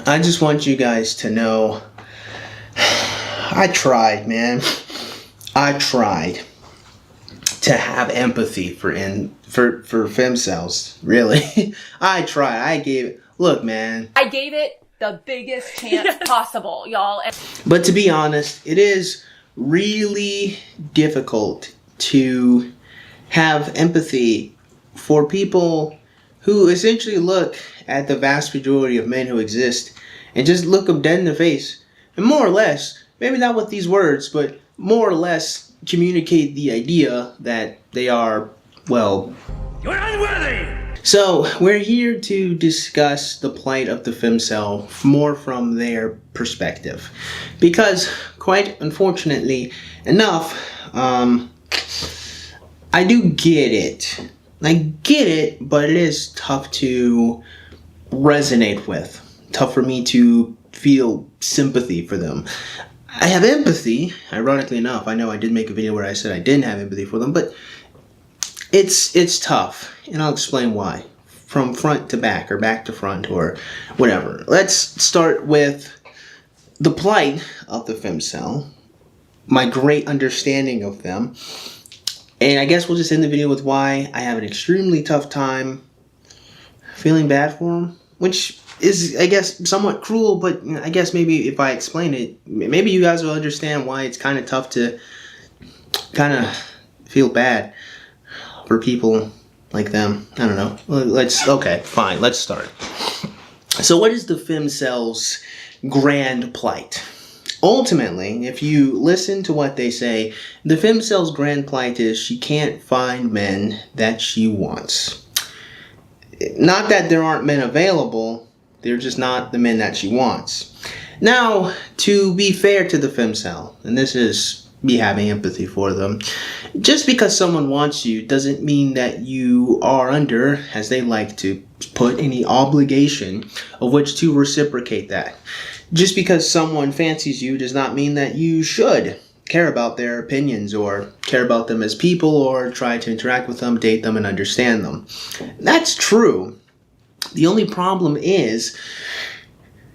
I just want you guys to know, I tried, man. I tried to have empathy for Femcels. Really. I tried. I gave it. Look, man. I gave it the biggest chance possible, y'all. But to be honest, it is really difficult to have empathy for people who essentially look at the vast majority of men who exist and just look them dead in the face and more or less, maybe not with these words, but more or less communicate the idea that they are, well, you're unworthy! So, we're here to discuss the plight of the femcel more from their perspective. Because, quite unfortunately enough, I do get it. I get it, but it is tough to resonate with. Tough for me to feel sympathy for them. I have empathy, ironically enough. I know I did make a video where I said I didn't have empathy for them, but it's tough, and I'll explain why. From front to back, or back to front, or whatever. Let's start with the plight of the femcel, my great understanding of them, and I guess we'll just end the video with why I have an extremely tough time feeling bad for them, which is, I guess, somewhat cruel, but I guess maybe if I explain it, maybe you guys will understand why it's kind of tough to kind of feel bad for people like them. I don't know. Okay, fine, let's start. So what is the femcel's grand plight? Ultimately, if you listen to what they say, the femcel's grand plight is she can't find men that she wants. Not that there aren't men available, they're just not the men that she wants. Now, to be fair to the femcel, and this is me having empathy for them, just because someone wants you doesn't mean that you are under, as they like to put, any obligation of which to reciprocate that. Just because someone fancies you does not mean that you should care about their opinions or care about them as people or try to interact with them, date them, and understand them. That's true. The only problem is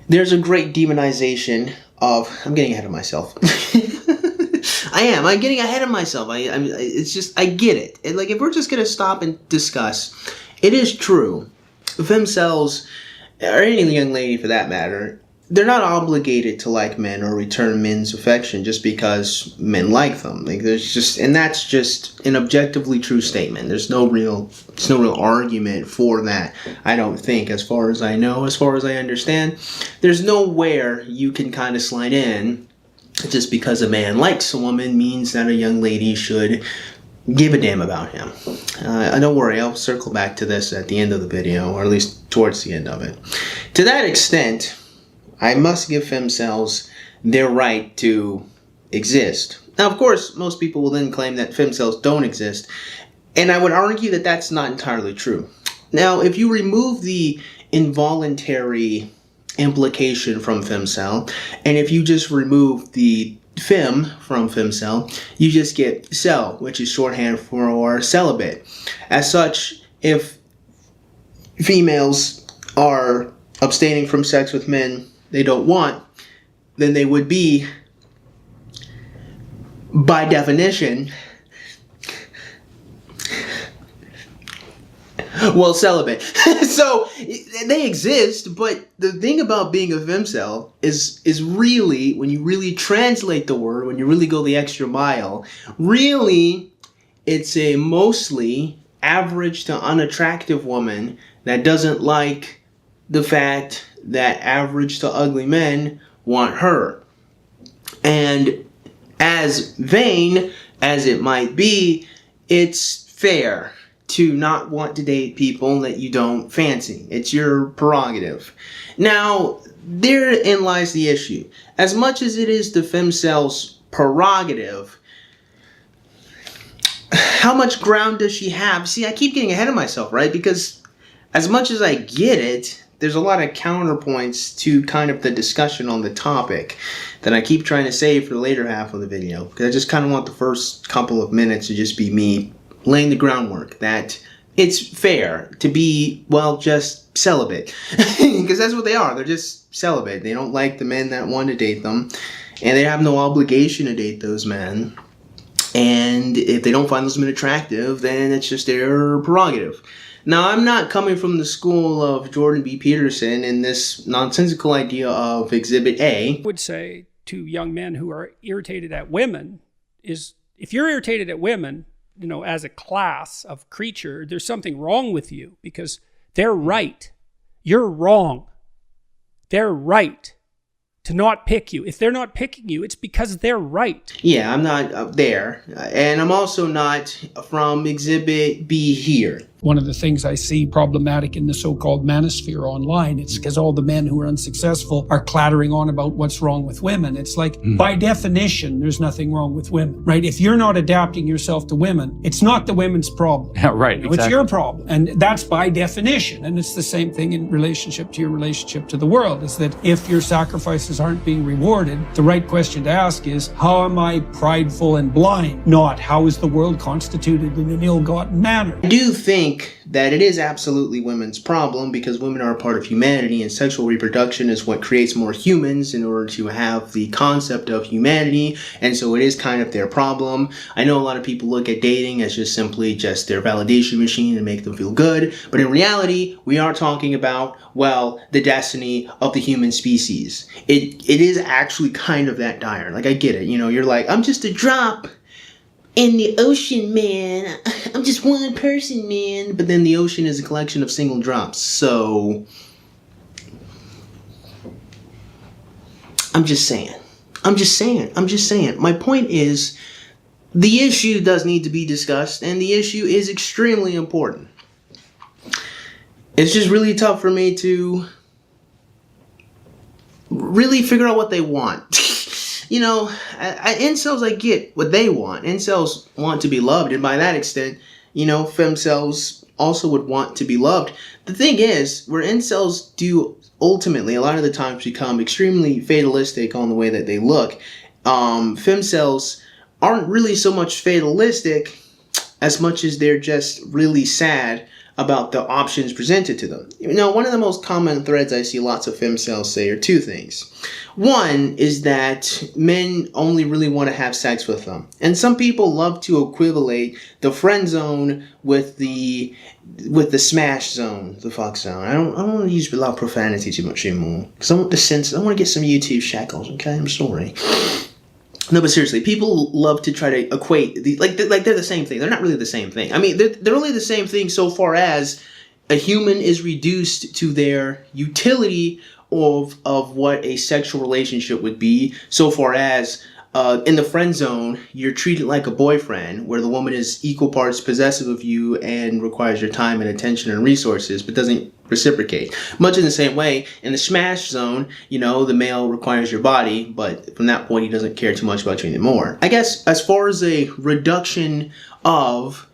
there's a great demonization of... I'm getting ahead of myself. I'm getting ahead of myself. It's just, I get it. Like, if we're just going to stop and discuss, it is true. Femcels, or any young lady for that matter, they're not obligated to like men or return men's affection just because men like them. Like, there's just, and that's just an objectively true statement. There's no real argument for that, I don't think, as far as I know, as far as I understand. There's nowhere you can kind of slide in just because a man likes a woman means that a young lady should give a damn about him. Don't worry, I'll circle back to this at the end of the video, or at least towards the end of it. To that extent, I must give femcels their right to exist. Now, of course, most people will then claim that femcels don't exist, and I would argue that that's not entirely true. Now, if you remove the involuntary implication from femcel, and if you just remove the fem from femcel, you just get cel, which is shorthand for celibate. As such, if females are abstaining from sex with men they don't want, then they would be, by definition, well, celibate. So they exist, but the thing about being a femcel is really, when you really translate the word, when you really go the extra mile, really it's a mostly average to unattractive woman that doesn't like the fact that average to ugly men want her. And as vain as it might be, it's fair to not want to date people that you don't fancy. It's your prerogative. Now, therein lies the issue. As much as it is the femcel's prerogative, how much ground does she have? See, I keep getting ahead of myself, right? Because as much as I get it, there's a lot of counterpoints to kind of the discussion on the topic that I keep trying to save for the later half of the video. Because I just kind of want the first couple of minutes to just be me laying the groundwork that it's fair to be, well, just celibate. Because that's what they are. They're just celibate. They don't like the men that want to date them. And they have no obligation to date those men. And if they don't find those men attractive, then it's just their prerogative. Now, I'm not coming from the school of Jordan B. Peterson and this nonsensical idea of Exhibit A. I would say to young men who are irritated at women is, if you're irritated at women, you know, as a class of creature, there's something wrong with you, because they're right. You're wrong. They're right to not pick you. If they're not picking you, it's because they're right. Yeah, I'm not there. And I'm also not from Exhibit B here. One of the things I see problematic in the so-called manosphere online, it's because all the men who are unsuccessful are clattering on about what's wrong with women. It's like, by definition, there's nothing wrong with women, right? If you're not adapting yourself to women, it's not the women's problem. Yeah, right, You know, exactly. It's your problem. And that's by definition. And it's the same thing in relationship to your relationship to the world, is that if your sacrifices aren't being rewarded, the right question to ask is, how am I prideful and blind? Not, how is the world constituted in an ill-gotten manner? I do think that it is absolutely women's problem, because women are a part of humanity, and sexual reproduction is what creates more humans in order to have the concept of humanity, and so it is kind of their problem. I know a lot of people look at dating as just simply just their validation machine and make them feel good, but in reality, we are talking about, well, the destiny of the human species. It is actually kind of that dire. Like, I get it, you know, you're like, I'm just a drop in the ocean, man. I'm just one person, man. But then the ocean is a collection of single drops. So, I'm just saying. My point is, the issue does need to be discussed, and the issue is extremely important. It's just really tough for me to really figure out what they want. You know, incels, I get what they want. Incels want to be loved, and by that extent, you know, femcels also would want to be loved. The thing is, where incels do ultimately, a lot of the times, become extremely fatalistic on the way that they look, femcels aren't really so much fatalistic as much as they're just really sad about the options presented to them. You know, one of the most common threads I see lots of femcels say are two things. One is that men only really want to have sex with them. And some people love to equivalate the friend zone with the smash zone, the fuck zone. I don't want to use a lot of profanity too much anymore, because I want the sense. I want to get some YouTube shackles, okay? I'm sorry. No, but seriously, people love to try to equate like they're the same thing. They're not really the same thing. I mean, they're only the same thing so far as a human is reduced to their utility of what a sexual relationship would be. So far as in the friend zone, you're treated like a boyfriend, where the woman is equal parts possessive of you and requires your time and attention and resources, but doesn't reciprocate. Much in the same way, in the smash zone, you know, the male requires your body, but from that point, he doesn't care too much about you anymore. I guess as far as a reduction of,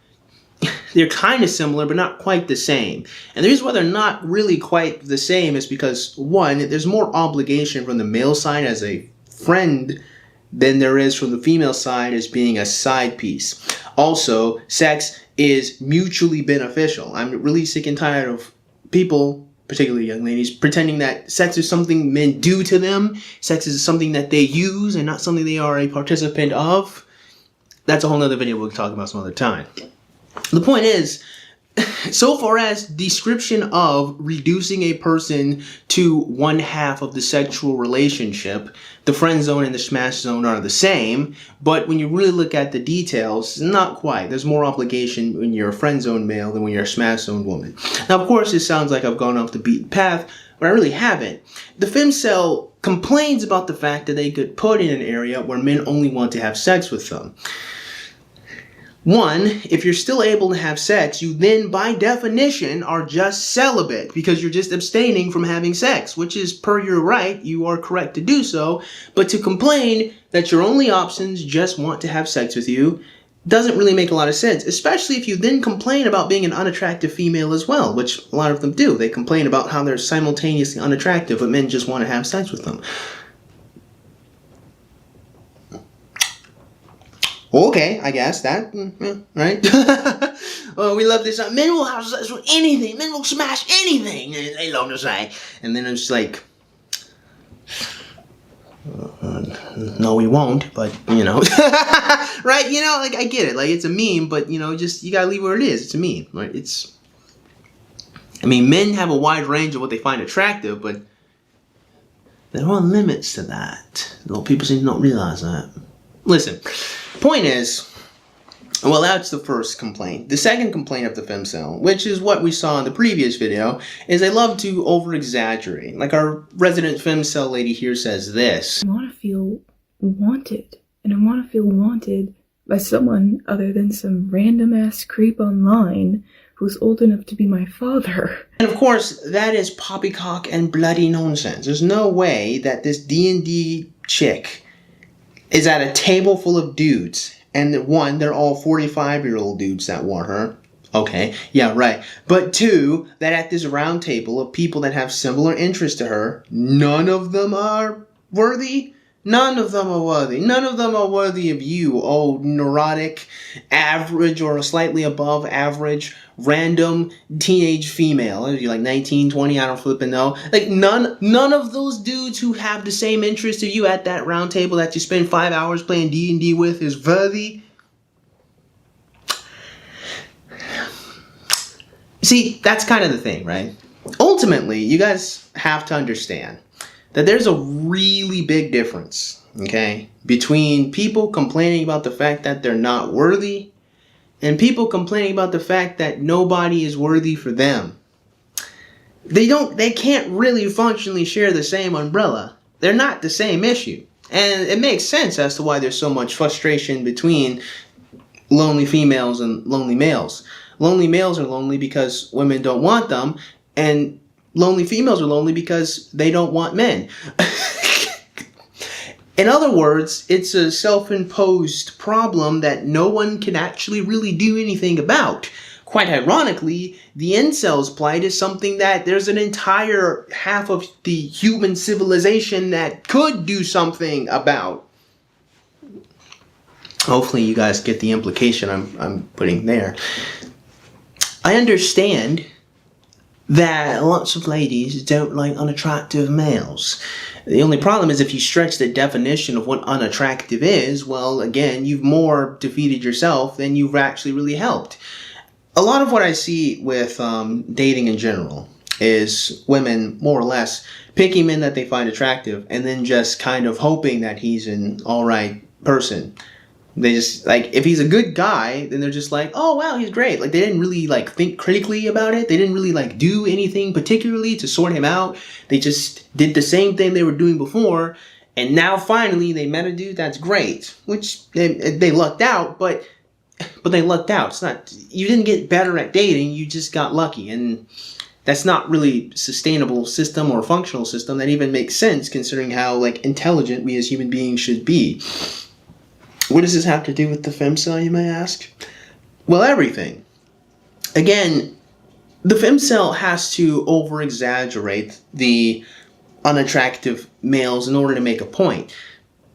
they're kind of similar, but not quite the same. And the reason why they're not really quite the same is because, one, there's more obligation from the male side as a friend than there is from the female side as being a side piece. Also, sex is mutually beneficial. I'm really sick and tired of people, particularly young ladies, pretending that sex is something men do to them. Sex is something that they use and not something they are a participant of. That's a whole nother video we'll talk about some other time. The point is, so far as description of reducing a person to one half of the sexual relationship, the friend zone and the smash zone are the same, but when you really look at the details, not quite. There's more obligation when you're a friend zone male than when you're a smash zone woman. Now, of course, it sounds like I've gone off the beaten path, but I really haven't. The femcel complains about the fact that they get put in an area where men only want to have sex with them. One, if you're still able to have sex, you then, by definition, are just celibate, because you're just abstaining from having sex, which is per your right. You are correct to do so. But to complain that your only options just want to have sex with you doesn't really make a lot of sense, especially if you then complain about being an unattractive female as well, which a lot of them do. They complain about how they're simultaneously unattractive, but men just want to have sex with them. Okay, I guess that, right? oh, we love this. Men will have sex with anything. Men will smash anything. And they love to say. And then I'm just like, no, we won't. But, you know, right? You know, like, I get it. Like, it's a meme, but, you know, just, you gotta leave where it is. It's a meme, right? I mean, men have a wide range of what they find attractive, but there are limits to that. A lot of people seem to not realize that. Listen, point is, well, that's the first complaint. The second complaint of the femcel, which is what we saw in the previous video, is they love to over-exaggerate. Like our resident femcel lady here says this. I want to feel wanted. And I want to feel wanted by someone other than some random-ass creep online who's old enough to be my father. And of course, that is poppycock and bloody nonsense. There's no way that this D&D chick is at a table full of dudes, and one, they're all 45-year-old dudes that want her. Okay, yeah, right. But two, that at this round table of people that have similar interests to her, none of them are worthy. None of them are worthy. None of them are worthy of you, oh neurotic, average or slightly above average, random teenage female. You're like 19, 20, I don't flipping know. Like none of those dudes who have the same interest of you at that round table that you spend 5 hours playing D&D with is worthy. See, that's kind of the thing, right? Ultimately, you guys have to understand that there's a really big difference, okay, between people complaining about the fact that they're not worthy and people complaining about the fact that nobody is worthy for them. They can't really functionally share the same umbrella. They're not the same issue. And it makes sense as to why there's so much frustration between lonely females and lonely males. Lonely males are lonely because women don't want them, and lonely females are lonely because they don't want men. In other words, it's a self-imposed problem that no one can actually really do anything about. Quite ironically, the incel's plight is something that there's an entire half of the human civilization that could do something about. Hopefully you guys get the implication I'm putting there. I understand that lots of ladies don't like unattractive males. The only problem is if you stretch the definition of what unattractive is, well, again, you've more defeated yourself than you've actually really helped. A lot of what I see with dating in general is women, more or less, picking men that they find attractive and then just kind of hoping that he's an alright person. They just, like, if he's a good guy, then they're just like, oh, wow, he's great. Like, they didn't really, like, think critically about it. They didn't really, like, do anything particularly to sort him out. They just did the same thing they were doing before. And now, finally, they met a dude that's great. Which, they lucked out, but they lucked out. It's not, you didn't get better at dating, you just got lucky. And that's not really a sustainable system or a functional system that even makes sense, considering how, like, intelligent we as human beings should be. What does this have to do with the femcel, you may ask? Well, everything. Again, the femcel has to over-exaggerate the unattractive males in order to make a point.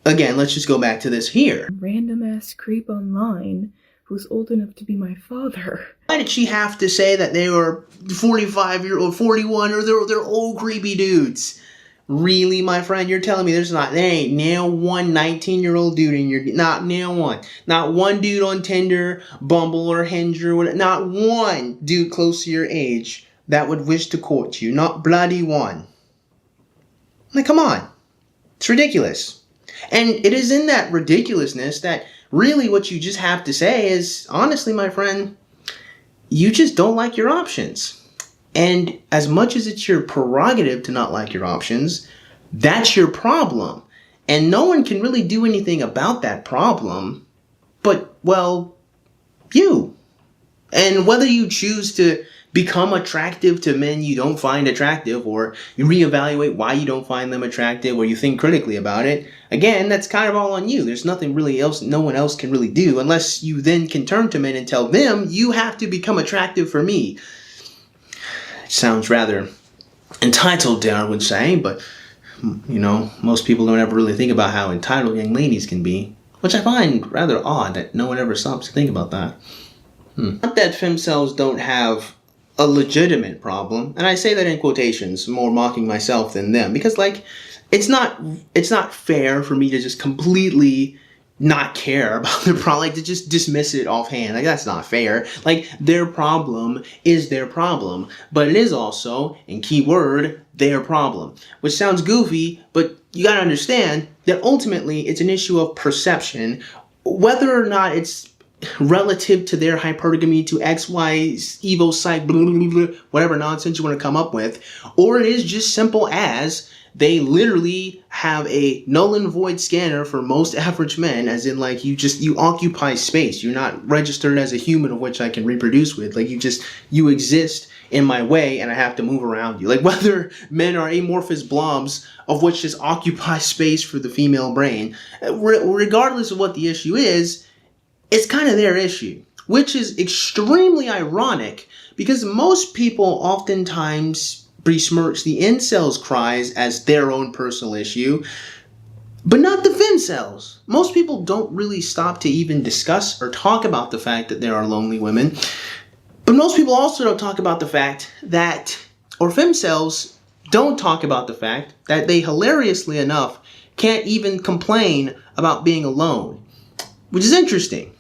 Again, let's just go back to this here. Random-ass creep online who's old enough to be my father. Why did she have to say that they were 45-year-old, 41, or they're old creepy dudes? Really, my friend? You're telling me there ain't now one 19-year-old dude in your... Not now one. Not one dude on Tinder, Bumble, or Hinge, or whatever. Not one dude close to your age that would wish to court you. Not bloody one. Like, come on. It's ridiculous. And it is in that ridiculousness that really what you just have to say is, honestly, my friend, you just don't like your options. And as much as it's your prerogative to not like your options, that's your problem. And no one can really do anything about that problem but, well, you. And whether you choose to become attractive to men you don't find attractive, or you reevaluate why you don't find them attractive, or you think critically about it, again, that's kind of all on you. There's nothing really else no one else can really do, unless you then can turn to men and tell them, you have to become attractive for me. Sounds rather entitled, I would say, but, you know, most people don't ever really think about how entitled young ladies can be, which I find rather odd that no one ever stops to think about that. Not that femcells don't have a legitimate problem, and I say that in quotations, more mocking myself than them, because like it's not fair for me to just completely not care about their problem, like to just dismiss it offhand. Like that's not fair. Like their problem is their problem, but it is also, in keyword, their problem, which sounds goofy, but you gotta understand that ultimately it's an issue of perception, whether or not it's relative to their hypergamy, to X, Y, Evo, Psych, blah, blah, blah, blah, whatever nonsense you want to come up with, or it is just simple as they literally have a null and void scanner for most average men, as in like you occupy space. You're not registered as a human of which I can reproduce with. Like you exist in my way and I have to move around you. Like whether men are amorphous blobs of which just occupy space for the female brain, regardless of what the issue is, it's kind of their issue, which is extremely ironic because most people oftentimes besmirch the incels' cries as their own personal issue, but not the femcells. Most people don't really stop to even discuss or talk about the fact that there are lonely women, but most people also don't talk about the fact that, or femcells don't talk about the fact that they hilariously enough can't even complain about being alone, which is interesting.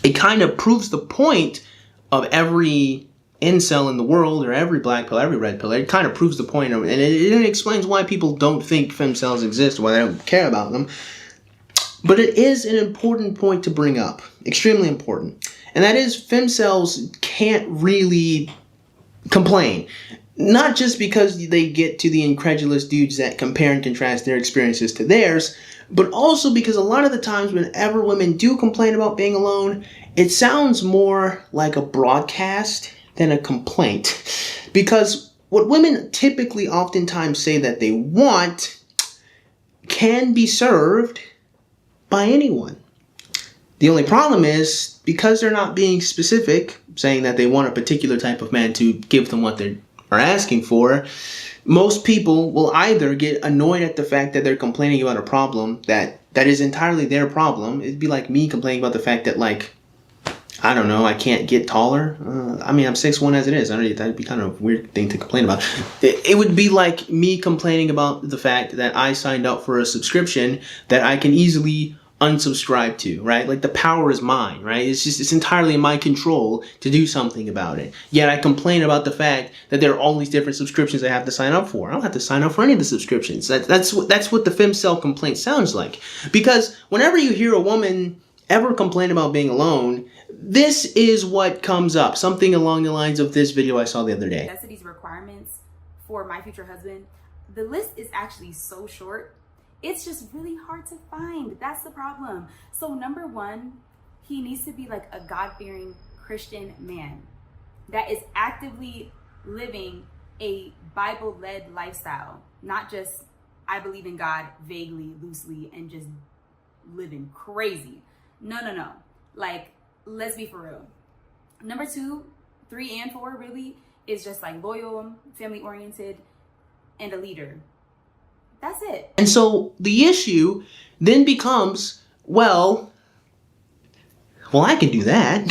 It kind of proves the point of every incel in the world, or every black pill, every red pill. It kind of proves the point of it, and it explains why people don't think femcells exist, why they don't care about them. But it is an important point to bring up, extremely important, and that is femcells can't really complain. Not just because they get to the incredulous dudes that compare and contrast their experiences to theirs, but also because a lot of the times whenever women do complain about being alone, it sounds more like a broadcast than a complaint. Because what women typically oftentimes say that they want can be served by anyone. The only problem is, because they're not being specific, saying that they want a particular type of man to give them what they are asking for, most people will either get annoyed at the fact that they're complaining about a problem that is entirely their problem. It'd be like me complaining about the fact that, like, I don't know, I can't get taller. I mean, I'm 6'1" as it is. That'd be kind of a weird thing to complain about. It would be like me complaining about the fact that I signed up for a subscription that I can easily unsubscribe to, right? Like the power is mine, right? It's entirely in my control to do something about it. Yet I complain about the fact that there are all these different subscriptions I have to sign up for. I don't have to sign up for any of the subscriptions. That's what the femcel complaint sounds like. Because whenever you hear a woman ever complain about being alone, this is what comes up. Something along the lines of this video I saw the other day. Necessities requirements for my future husband. The list is actually so short. It's just really hard to find. That's the problem. So number one, he needs to be like a God-fearing Christian man that is actively living a Bible-led lifestyle, not just I believe in God vaguely, loosely, and just living crazy. No. Like, let's be for real. Number 2, 3, and 4 really is just like loyal, family-oriented, and a leader. That's it. And so the issue then becomes, well, I can do that.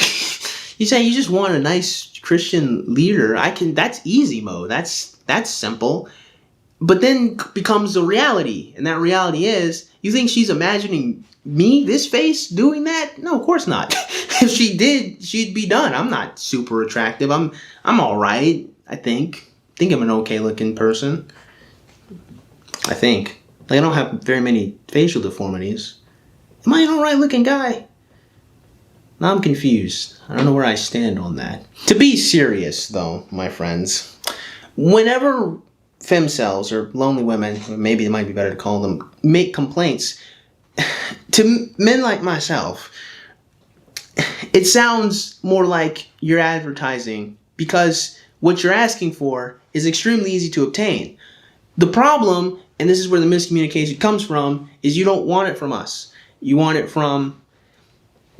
You say you just want a nice Christian leader. That's easy mode. That's simple. But then becomes the reality. And that reality is, you think she's imagining me, this face, doing that? No, of course not. If she did, she'd be done. I'm not super attractive. I'm all right, I think. I think I'm an okay looking person. I think. Like, I don't have very many facial deformities. Am I an alright looking guy? Now I'm confused. I don't know where I stand on that. To be serious, though, my friends, whenever femcells, or lonely women, maybe it might be better to call them, make complaints to men like myself, it sounds more like you're advertising, because what you're asking for is extremely easy to obtain. The problem, and this is where the miscommunication comes from, is you don't want it from us. You want it from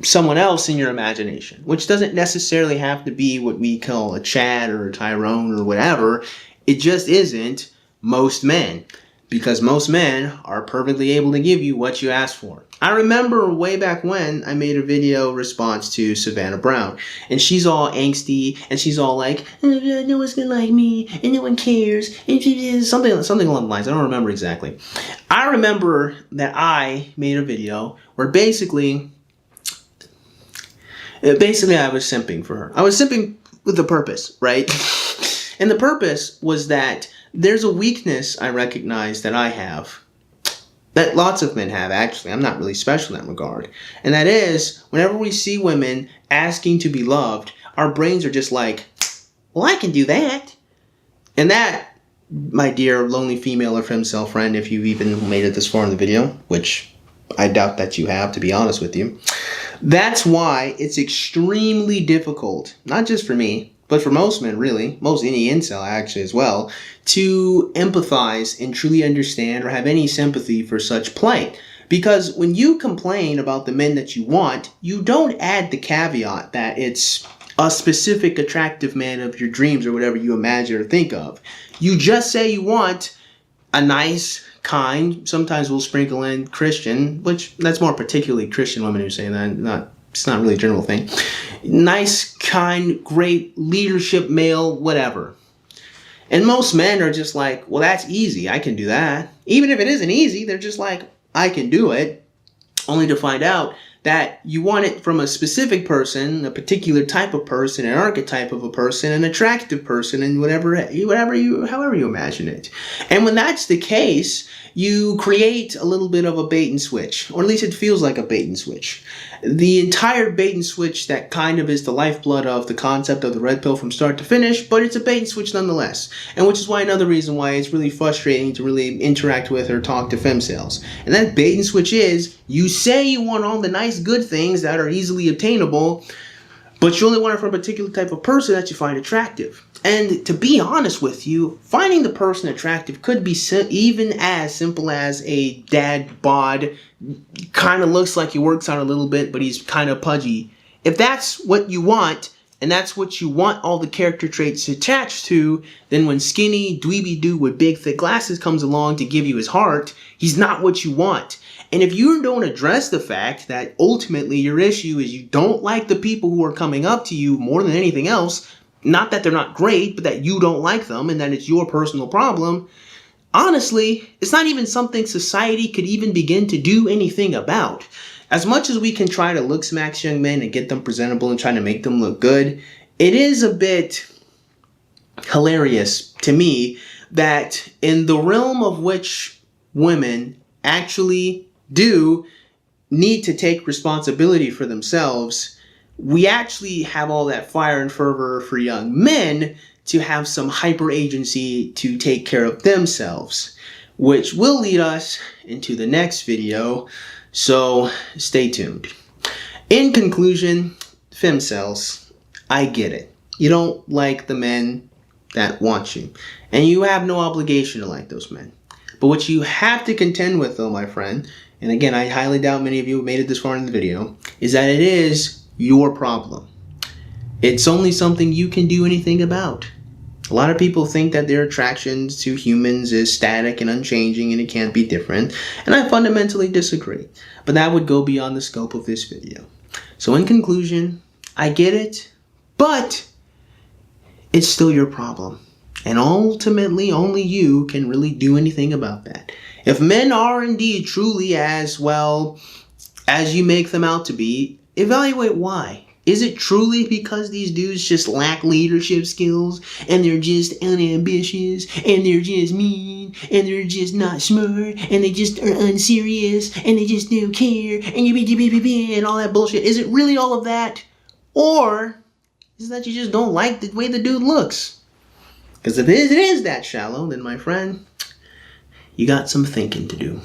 someone else in your imagination, which doesn't necessarily have to be what we call a Chad or a Tyrone or whatever. It just isn't most men. because most men are perfectly able to give you what you ask for. I remember way back when I made a video response to Savannah Brown, and she's all angsty, and she's all like, no one's gonna like me, and no one cares, and something along the lines. I don't remember exactly. I remember that I made a video where basically I was simping for her. I was simping with a purpose, right? And the purpose was that there's a weakness I recognize that I have, that lots of men have actually. I'm not really special in that regard. And that is, whenever we see women asking to be loved, our brains are just like, well, I can do that. And that, my dear lonely female or femcel friend, if you've even made it this far in the video, which I doubt that you have, to be honest with you, that's why it's extremely difficult, not just for me, but for most men, really, any incel actually as well, to empathize and truly understand or have any sympathy for such plight. Because when you complain about the men that you want, you don't add the caveat that it's a specific attractive man of your dreams or whatever you imagine or think of. You just say you want a nice, kind, sometimes we'll sprinkle in Christian, which that's more particularly Christian women who say that, it's not really a general thing. Nice, kind, great, leadership male, whatever. And most men are just like, well, that's easy. I can do that. Even if it isn't easy, they're just like, I can do it. Only to find out that you want it from a specific person, a particular type of person, an archetype of a person, an attractive person, and however you imagine it. And when that's the case, you create a little bit of a bait and switch, or at least it feels like a bait and switch. The entire bait and switch that kind of is the lifeblood of the concept of the red pill from start to finish, but it's a bait and switch nonetheless. And which is why another reason why it's really frustrating to really interact with or talk to femcels. And that bait and switch is, you say you want all the nice good things that are easily obtainable, but you only want it from a particular type of person that you find attractive. And to be honest with you, finding the person attractive could be even as simple as a dad bod, kind of looks like he works out a little bit, but he's kind of pudgy. If that's what you want, and that's what you want all the character traits attached to, then when skinny, dweeby dude with big thick glasses comes along to give you his heart, he's not what you want. And if you don't address the fact that ultimately your issue is you don't like the people who are coming up to you more than anything else, not that they're not great, but that you don't like them and that it's your personal problem, honestly, it's not even something society could even begin to do anything about. As much as we can try to look smack young men and get them presentable and try to make them look good, it is a bit hilarious to me that in the realm of which women actually do need to take responsibility for themselves, we actually have all that fire and fervor for young men to have some hyper agency to take care of themselves, which will lead us into the next video, so stay tuned. In conclusion, femcels, I get it. You don't like the men that want you, and you have no obligation to like those men. But what you have to contend with, though, my friend, and again, I highly doubt many of you have made it this far in the video, is that it is your problem. It's only something you can do anything about. A lot of people think that their attractions to humans is static and unchanging and it can't be different, and I fundamentally disagree. But that would go beyond the scope of this video. So in conclusion, I get it, but it's still your problem. And ultimately, only you can really do anything about that. If men are indeed truly as well as you make them out to be, evaluate why. Is it truly because these dudes just lack leadership skills and they're just unambitious and they're just mean and they're just not smart and they just are unserious and they just don't care and all that bullshit? Is it really all of that? Or is it that you just don't like the way the dude looks? Because if it is that shallow, then my friend, you got some thinking to do.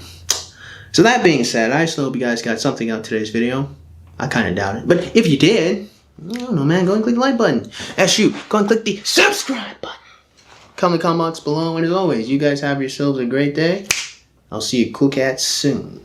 So that being said, I still hope you guys got something out of today's video. I kind of doubt it. But if you did, I don't know, man, go and click the like button. Shoot, go and click the subscribe button. Comment in the comments below. And as always, you guys have yourselves a great day. I'll see you cool cats soon.